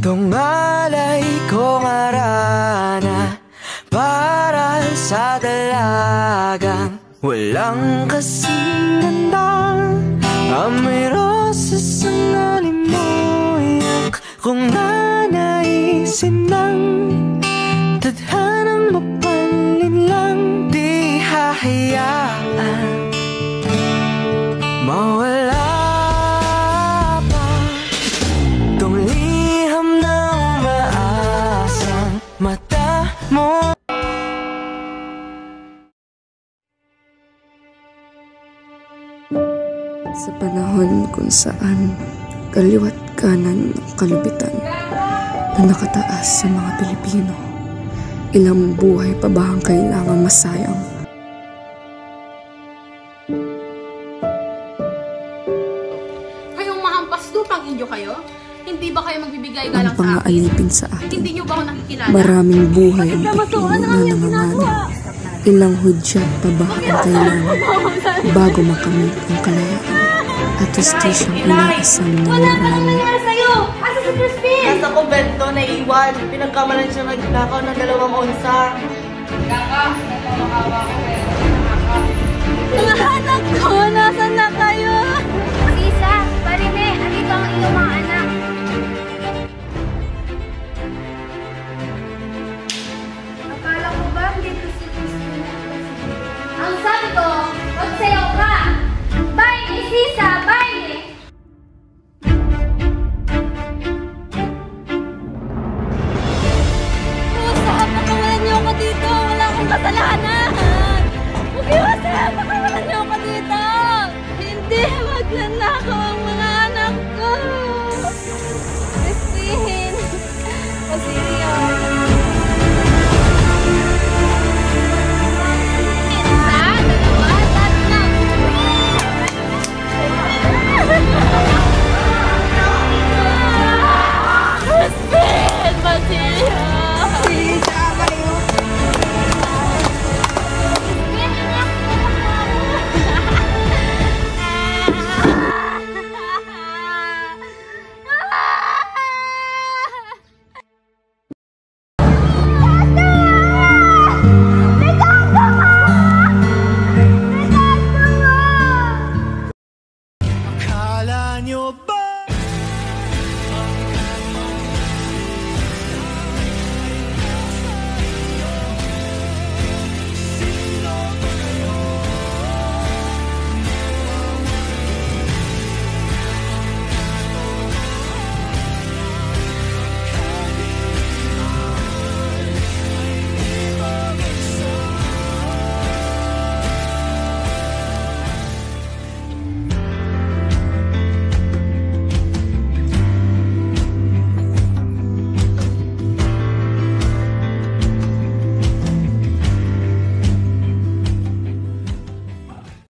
Tungalay kong arana para sa dalagang walang kasing ganda. Amoy rosas ang alimoyak kung nanaisin lang. Tadhanang mapanlin lang, di hahayaan mawala pa tong liham ng maasang mata mo. Sa panahon kung saan kaliwat kanan ng kalupitan na nakataas sa mga Pilipino, ilang buhay pa ba ang kailangang masayang? Kayong mahampas lupang inyo kayo? Hindi ba kayo magbibigay galang sa akin? Ang pang-aalipin sa atin. Hindi nyo ba ako nakikilala? Maraming buhay ang Pilipino na nanganganib. Ilang hudyat pa ba ang kailangan bago makamit ang kalayaan at justisyang inaasam na marami? Ano nangyari sa'yo? Asa si Crispin? Nasa kumbento, naiwan. Pinagkamalan siyang nagnakaw ng 2 onsa. Kaka, nagmamakawa ko kayo. Mga anak ko, nasan na kayo? Lisa, Parime, andito ang iyong mga anak.